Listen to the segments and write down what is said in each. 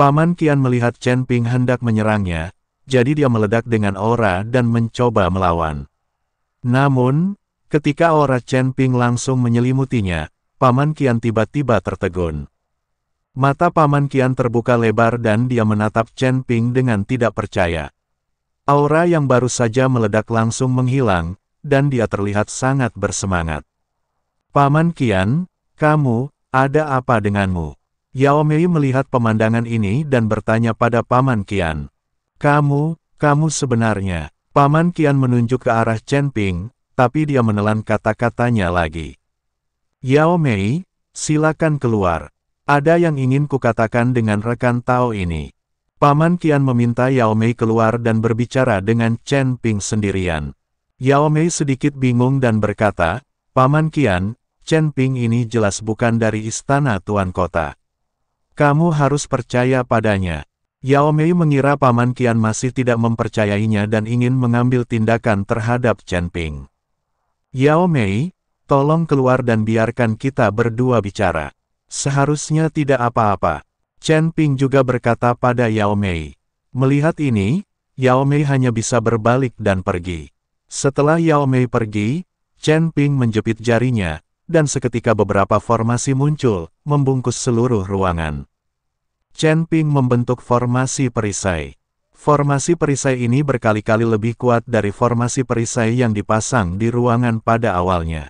Paman Qian melihat Chen Ping hendak menyerangnya, jadi dia meledak dengan aura dan mencoba melawan. Namun, ketika aura Chen Ping langsung menyelimutinya, Paman Qian tiba-tiba tertegun. Mata Paman Qian terbuka lebar dan dia menatap Chen Ping dengan tidak percaya. Aura yang baru saja meledak langsung menghilang, dan dia terlihat sangat bersemangat. Paman Qian, kamu, ada apa denganmu? Yao Mei melihat pemandangan ini dan bertanya pada Paman Qian. Kamu sebenarnya. Paman Qian menunjuk ke arah Chen Ping, tapi dia menelan kata-katanya lagi. Yao Mei, silakan keluar. Ada yang ingin kukatakan dengan rekan Tao ini. Paman Qian meminta Yao Mei keluar dan berbicara dengan Chen Ping sendirian. Yao Mei sedikit bingung dan berkata, Paman Qian, Chen Ping ini jelas bukan dari istana Tuan Kota. Kamu harus percaya padanya. Yao Mei mengira Paman Qian masih tidak mempercayainya dan ingin mengambil tindakan terhadap Chen Ping. Yao Mei, tolong keluar dan biarkan kita berdua bicara. Seharusnya tidak apa-apa. Chen Ping juga berkata pada Yao Mei. Melihat ini, Yao Mei hanya bisa berbalik dan pergi. Setelah Yao Mei pergi, Chen Ping menjepit jarinya, dan seketika beberapa formasi muncul, membungkus seluruh ruangan. Chen Ping membentuk formasi perisai. Formasi perisai ini berkali-kali lebih kuat dari formasi perisai yang dipasang di ruangan pada awalnya.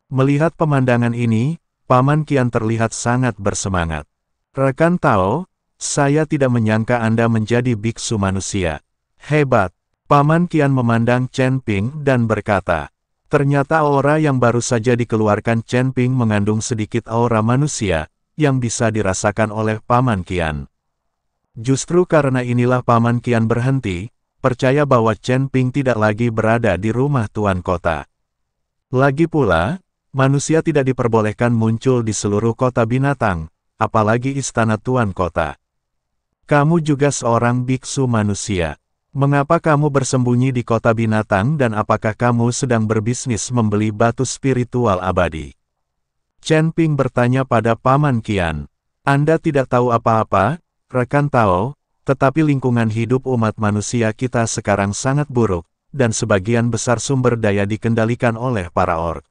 Melihat pemandangan ini, Paman Qian terlihat sangat bersemangat. Rekan Tao, saya tidak menyangka Anda menjadi biksu manusia. Hebat. Paman Qian memandang Chen Ping dan berkata, ternyata aura yang baru saja dikeluarkan Chen Ping mengandung sedikit aura manusia, yang bisa dirasakan oleh Paman Qian. Justru karena inilah Paman Qian berhenti, percaya bahwa Chen Ping tidak lagi berada di rumah Tuan Kota. Lagi pula, manusia tidak diperbolehkan muncul di seluruh kota binatang, apalagi istana Tuan Kota. Kamu juga seorang biksu manusia. Mengapa kamu bersembunyi di kota binatang dan apakah kamu sedang berbisnis membeli batu spiritual abadi? Chen Ping bertanya pada Paman Qian. Anda tidak tahu apa-apa, rekan Tao, tetapi lingkungan hidup umat manusia kita sekarang sangat buruk, dan sebagian besar sumber daya dikendalikan oleh para orc.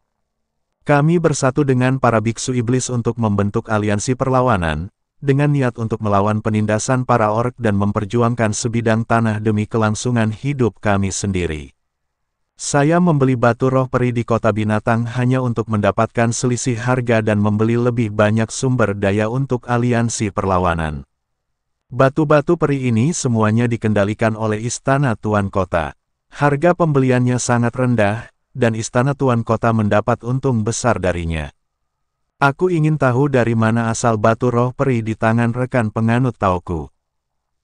Kami bersatu dengan para biksu iblis untuk membentuk aliansi perlawanan, dengan niat untuk melawan penindasan para orc dan memperjuangkan sebidang tanah demi kelangsungan hidup kami sendiri. Saya membeli batu roh peri di kota binatang hanya untuk mendapatkan selisih harga dan membeli lebih banyak sumber daya untuk aliansi perlawanan. Batu-batu peri ini semuanya dikendalikan oleh istana Tuan Kota. Harga pembeliannya sangat rendah, dan istana Tuan Kota mendapat untung besar darinya. Aku ingin tahu dari mana asal batu roh peri di tangan rekan penganut Taoku.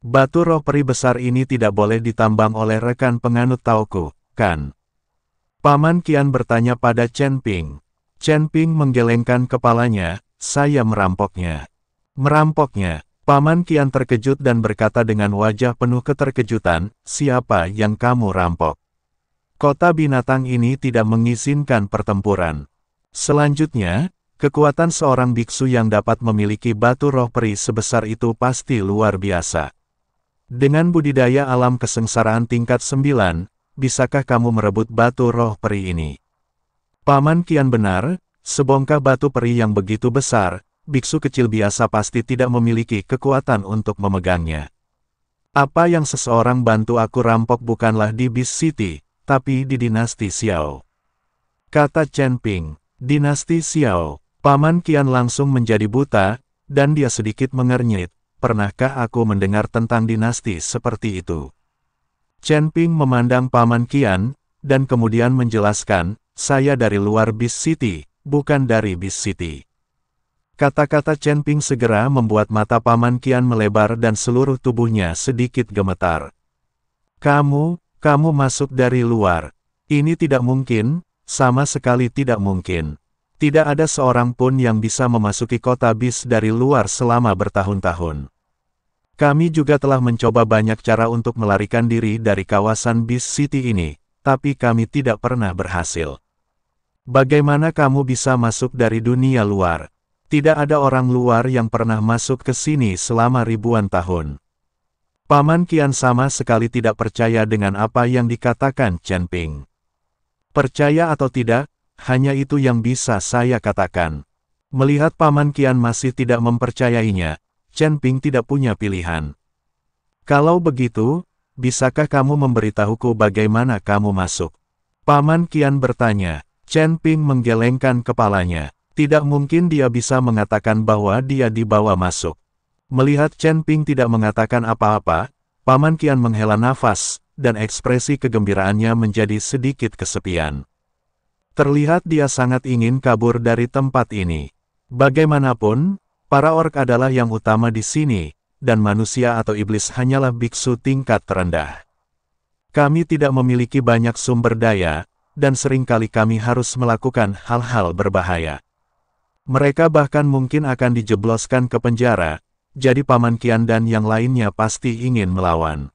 Batu roh peri besar ini tidak boleh ditambang oleh rekan penganut Taoku, kan? Paman Qian bertanya pada Chen Ping. Chen Ping menggelengkan kepalanya, saya merampoknya. Merampoknya. Paman Qian terkejut dan berkata dengan wajah penuh keterkejutan, siapa yang kamu rampok? Kota binatang ini tidak mengizinkan pertempuran. Selanjutnya, kekuatan seorang biksu yang dapat memiliki batu roh peri sebesar itu pasti luar biasa. Dengan budidaya alam kesengsaraan tingkat 9, bisakah kamu merebut batu roh peri ini? Paman Qian benar, sebongkah batu peri yang begitu besar, biksu kecil biasa pasti tidak memiliki kekuatan untuk memegangnya. Apa yang seseorang bantu aku rampok bukanlah di Beast City, tapi di dinasti Xiao. Kata Chen Ping, dinasti Xiao. Paman Qian langsung menjadi buta, dan dia sedikit mengernyit. Pernahkah aku mendengar tentang dinasti seperti itu? Chen Ping memandang Paman Qian, dan kemudian menjelaskan, saya dari luar Beast City, bukan dari Beast City. Kata-kata Chen Ping segera membuat mata Paman Qian melebar dan seluruh tubuhnya sedikit gemetar. Kamu masuk dari luar. Ini tidak mungkin, sama sekali tidak mungkin. Tidak ada seorang pun yang bisa memasuki kota Beast dari luar selama bertahun-tahun. Kami juga telah mencoba banyak cara untuk melarikan diri dari kawasan Beast City ini, tapi kami tidak pernah berhasil. Bagaimana kamu bisa masuk dari dunia luar? Tidak ada orang luar yang pernah masuk ke sini selama ribuan tahun. Paman Qian sama sekali tidak percaya dengan apa yang dikatakan Chen Ping. Percaya atau tidak, hanya itu yang bisa saya katakan. Melihat Paman Qian masih tidak mempercayainya, Chen Ping tidak punya pilihan. Kalau begitu, bisakah kamu memberitahuku bagaimana kamu masuk? Paman Qian bertanya. Chen Ping menggelengkan kepalanya. Tidak mungkin dia bisa mengatakan bahwa dia dibawa masuk. Melihat Chen Ping tidak mengatakan apa-apa, Paman Qian menghela nafas, dan ekspresi kegembiraannya menjadi sedikit kesepian. Terlihat dia sangat ingin kabur dari tempat ini. Bagaimanapun, para orc adalah yang utama di sini, dan manusia atau iblis hanyalah biksu tingkat terendah. Kami tidak memiliki banyak sumber daya, dan seringkali kami harus melakukan hal-hal berbahaya. Mereka bahkan mungkin akan dijebloskan ke penjara, jadi Paman Qian dan yang lainnya pasti ingin melawan.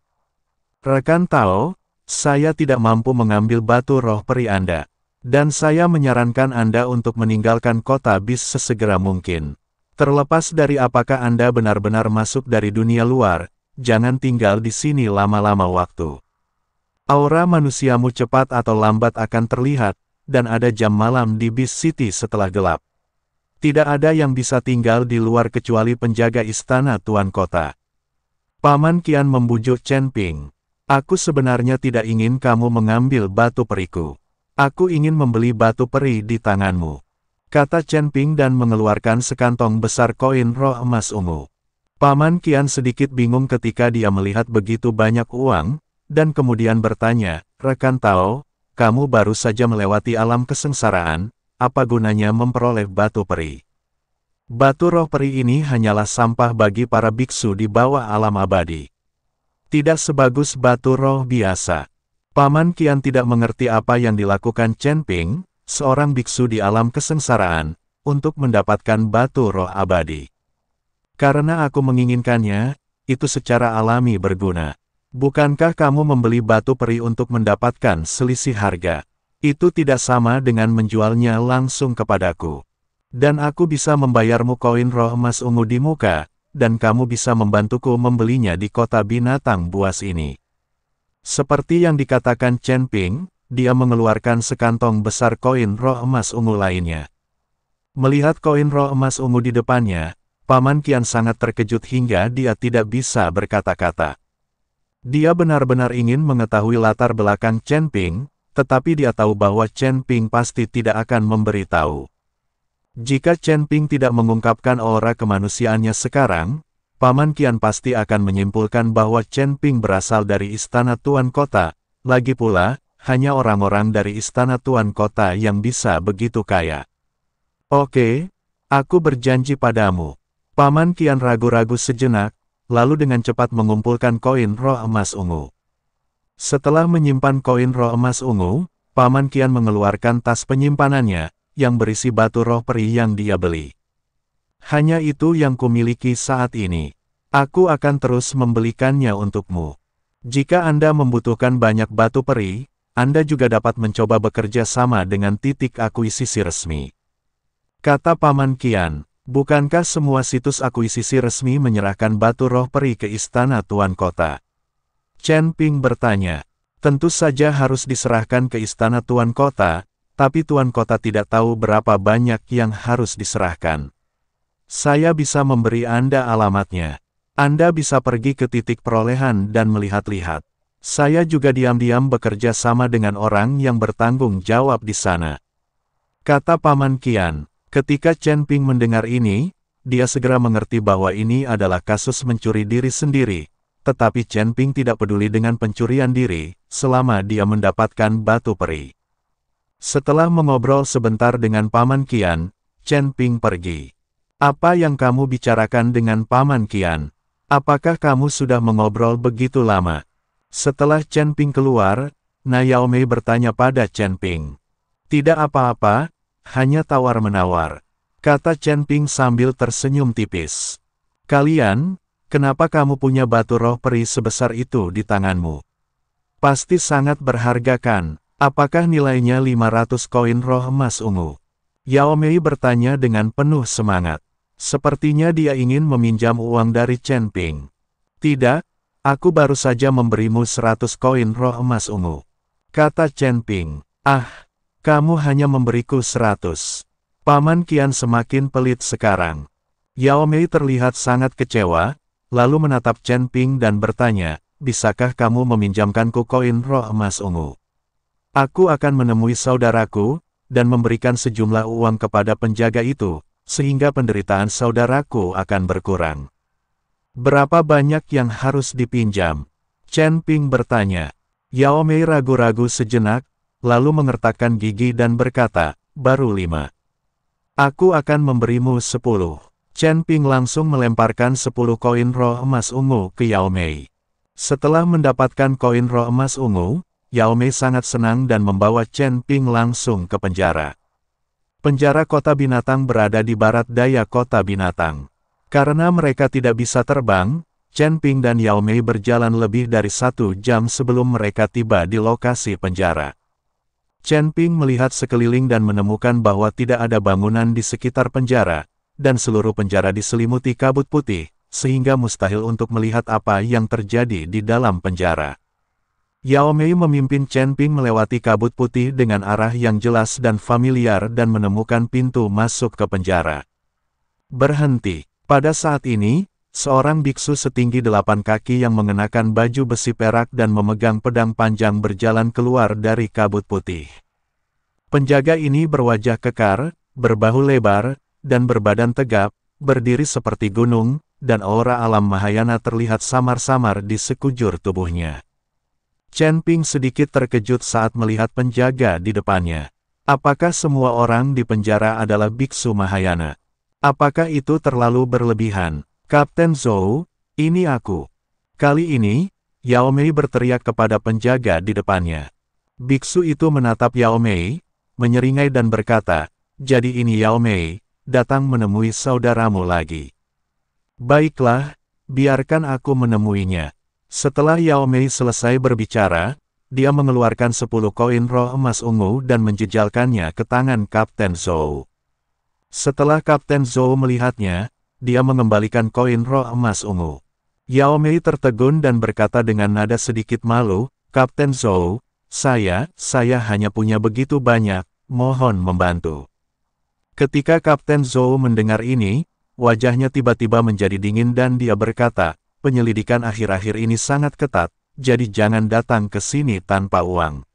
Rekan Tao, saya tidak mampu mengambil batu roh peri Anda, dan saya menyarankan Anda untuk meninggalkan kota Bis sesegera mungkin. Terlepas dari apakah Anda benar-benar masuk dari dunia luar, jangan tinggal di sini lama-lama waktu. Aura manusiamu cepat atau lambat akan terlihat, dan ada jam malam di Beast City setelah gelap. Tidak ada yang bisa tinggal di luar kecuali penjaga istana Tuan Kota. Paman Qian membujuk Chen Ping. Aku sebenarnya tidak ingin kamu mengambil batu periku. Aku ingin membeli batu peri di tanganmu, kata Chen Ping dan mengeluarkan sekantong besar koin roh emas ungu. Paman Qian sedikit bingung ketika dia melihat begitu banyak uang, dan kemudian bertanya, rekan Tao, kamu baru saja melewati alam kesengsaraan, apa gunanya memperoleh batu peri? Batu roh peri ini hanyalah sampah bagi para biksu di bawah alam abadi. Tidak sebagus batu roh biasa. Paman Qian tidak mengerti apa yang dilakukan Chen Ping, seorang biksu di alam kesengsaraan, untuk mendapatkan batu roh abadi. Karena aku menginginkannya, itu secara alami berguna. Bukankah kamu membeli batu peri untuk mendapatkan selisih harga? Itu tidak sama dengan menjualnya langsung kepadaku. Dan aku bisa membayarmu koin roh emas ungu di muka, dan kamu bisa membantuku membelinya di kota binatang buas ini. Seperti yang dikatakan Chen Ping, dia mengeluarkan sekantong besar koin roh emas ungu lainnya. Melihat koin roh emas ungu di depannya, Paman Qian sangat terkejut hingga dia tidak bisa berkata-kata. Dia benar-benar ingin mengetahui latar belakang Chen Ping, tetapi dia tahu bahwa Chen Ping pasti tidak akan memberitahu. Jika Chen Ping tidak mengungkapkan aura kemanusiaannya sekarang, Paman Qian pasti akan menyimpulkan bahwa Chen Ping berasal dari istana Tuan Kota. Lagi pula, hanya orang-orang dari istana Tuan Kota yang bisa begitu kaya. Oke, aku berjanji padamu. Paman Qian ragu-ragu sejenak, lalu dengan cepat mengumpulkan koin roh emas ungu. Setelah menyimpan koin roh emas ungu, Paman Qian mengeluarkan tas penyimpanannya, yang berisi batu roh peri yang dia beli. Hanya itu yang kumiliki saat ini. Aku akan terus membelikannya untukmu. Jika Anda membutuhkan banyak batu peri, Anda juga dapat mencoba bekerja sama dengan titik akuisisi resmi. Kata Paman Qian. Bukankah semua situs akuisisi resmi menyerahkan batu roh peri ke istana Tuan Kota? Chen Ping bertanya. Tentu saja harus diserahkan ke istana Tuan Kota, tapi Tuan Kota tidak tahu berapa banyak yang harus diserahkan. Saya bisa memberi Anda alamatnya. Anda bisa pergi ke titik perolehan dan melihat-lihat. Saya juga diam-diam bekerja sama dengan orang yang bertanggung jawab di sana. Kata Paman Qian. Ketika Chen Ping mendengar ini, dia segera mengerti bahwa ini adalah kasus mencuri diri sendiri, tetapi Chen Ping tidak peduli dengan pencurian diri, selama dia mendapatkan batu peri. Setelah mengobrol sebentar dengan Paman Qian, Chen Ping pergi. Apa yang kamu bicarakan dengan Paman Qian? Apakah kamu sudah mengobrol begitu lama? Setelah Chen Ping keluar, Na Yaomei bertanya pada Chen Ping. Tidak apa-apa. Hanya tawar-menawar, kata Chen Ping sambil tersenyum tipis. Kalian, kenapa kamu punya batu roh peri sebesar itu di tanganmu? Pasti sangat berharga kan? Apakah nilainya 500 koin roh emas ungu? Yao Mei bertanya dengan penuh semangat. Sepertinya dia ingin meminjam uang dari Chen Ping. Tidak, aku baru saja memberimu 100 koin roh emas ungu. Kata Chen Ping. Ah, kamu hanya memberiku 100. Paman Qian semakin pelit sekarang. Yao Mei terlihat sangat kecewa, lalu menatap Chen Ping dan bertanya, bisakah kamu meminjamkanku koin roh emas ungu? Aku akan menemui saudaraku, dan memberikan sejumlah uang kepada penjaga itu, sehingga penderitaan saudaraku akan berkurang. Berapa banyak yang harus dipinjam? Chen Ping bertanya. Yao Mei ragu-ragu sejenak, lalu mengertakkan gigi dan berkata, baru 5. Aku akan memberimu 10. Chen Ping langsung melemparkan 10 koin roh emas ungu ke Yao Mei. Setelah mendapatkan koin roh emas ungu, Yao Mei sangat senang dan membawa Chen Ping langsung ke penjara. Penjara kota binatang berada di barat daya kota binatang. Karena mereka tidak bisa terbang, Chen Ping dan Yao Mei berjalan lebih dari 1 jam sebelum mereka tiba di lokasi penjara. Chen Ping melihat sekeliling dan menemukan bahwa tidak ada bangunan di sekitar penjara, dan seluruh penjara diselimuti kabut putih, sehingga mustahil untuk melihat apa yang terjadi di dalam penjara. Yao Mei memimpin Chen Ping melewati kabut putih dengan arah yang jelas dan familiar dan menemukan pintu masuk ke penjara. Berhenti. Pada saat ini, seorang biksu setinggi 8 kaki yang mengenakan baju besi perak dan memegang pedang panjang berjalan keluar dari kabut putih. Penjaga ini berwajah kekar, berbahu lebar, dan berbadan tegap, berdiri seperti gunung, dan aura alam Mahayana terlihat samar-samar di sekujur tubuhnya. Chen Ping sedikit terkejut saat melihat penjaga di depannya. Apakah semua orang di penjara adalah biksu Mahayana? Apakah itu terlalu berlebihan? Kapten Zhou, ini aku. Kali ini, Yao Mei berteriak kepada penjaga di depannya. Biksu itu menatap Yao Mei, menyeringai dan berkata, jadi ini Yao Mei, datang menemui saudaramu lagi. Baiklah, biarkan aku menemuinya. Setelah Yao Mei selesai berbicara, dia mengeluarkan 10 koin roh emas ungu dan menjejalkannya ke tangan Kapten Zhou. Setelah Kapten Zhou melihatnya, dia mengembalikan koin roh emas ungu. Yao Mei tertegun dan berkata dengan nada sedikit malu, Kapten Zhou, saya hanya punya begitu banyak, mohon membantu. Ketika Kapten Zhou mendengar ini, wajahnya tiba-tiba menjadi dingin dan dia berkata, penyelidikan akhir-akhir ini sangat ketat, jadi jangan datang ke sini tanpa uang.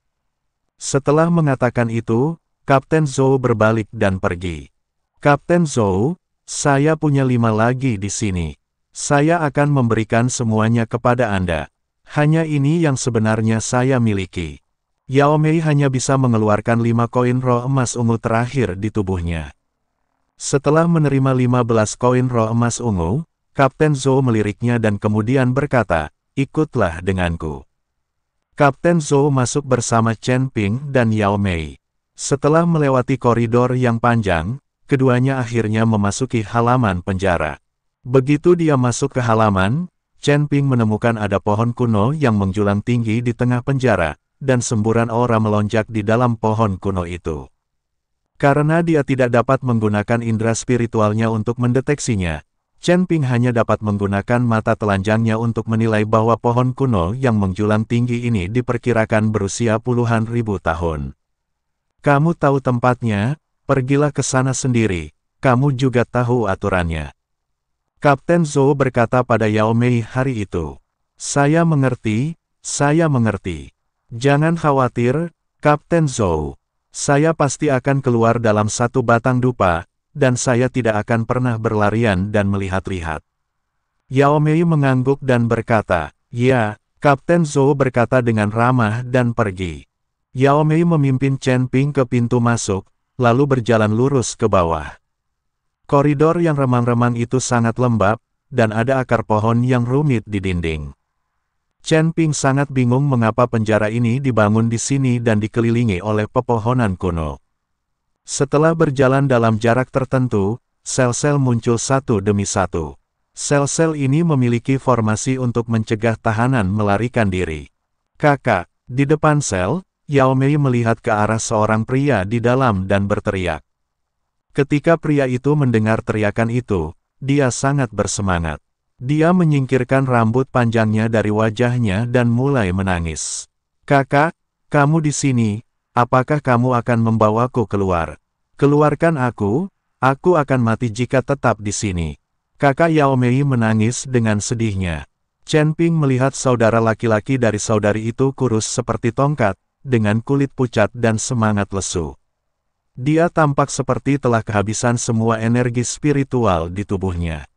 Setelah mengatakan itu, Kapten Zhou berbalik dan pergi. Kapten Zhou, saya punya 5 lagi di sini. Saya akan memberikan semuanya kepada Anda. Hanya ini yang sebenarnya saya miliki. Yao Mei hanya bisa mengeluarkan 5 koin roh emas ungu terakhir di tubuhnya. Setelah menerima 15 koin roh emas ungu, Kapten Zhou meliriknya dan kemudian berkata, ikutlah denganku. Kapten Zhou masuk bersama Chen Ping dan Yao Mei. Setelah melewati koridor yang panjang, keduanya akhirnya memasuki halaman penjara. Begitu dia masuk ke halaman, Chen Ping menemukan ada pohon kuno yang menjulang tinggi di tengah penjara, dan semburan aura melonjak di dalam pohon kuno itu. Karena dia tidak dapat menggunakan indera spiritualnya untuk mendeteksinya, Chen Ping hanya dapat menggunakan mata telanjangnya untuk menilai bahwa pohon kuno yang menjulang tinggi ini diperkirakan berusia puluhan ribu tahun. Kamu tahu tempatnya, pergilah ke sana sendiri, kamu juga tahu aturannya. Kapten Zhou berkata pada Yao Mei hari itu. Saya mengerti, saya mengerti. Jangan khawatir, Kapten Zhou. Saya pasti akan keluar dalam 1 batang dupa, dan saya tidak akan pernah berlarian dan melihat-lihat. Yao Mei mengangguk dan berkata, ya, Kapten Zhou berkata dengan ramah dan pergi. Yao Mei memimpin Chen Ping ke pintu masuk, lalu berjalan lurus ke bawah. Koridor yang remang-remang itu sangat lembab, dan ada akar pohon yang rumit di dinding. Chen Ping sangat bingung mengapa penjara ini dibangun di sini dan dikelilingi oleh pepohonan kuno. Setelah berjalan dalam jarak tertentu, sel-sel muncul satu demi satu. Sel-sel ini memiliki formasi untuk mencegah tahanan melarikan diri. Kakak, di depan sel, Yao Mei melihat ke arah seorang pria di dalam dan berteriak. Ketika pria itu mendengar teriakan itu, dia sangat bersemangat. Dia menyingkirkan rambut panjangnya dari wajahnya dan mulai menangis. "Kakak, kamu di sini, apakah kamu akan membawaku keluar? Keluarkan aku akan mati jika tetap di sini." Kakak Yao Mei menangis dengan sedihnya. Chen Ping melihat saudara laki-laki dari saudari itu kurus seperti tongkat, dengan kulit pucat dan semangat lesu. Dia tampak seperti telah kehabisan semua energi spiritual di tubuhnya.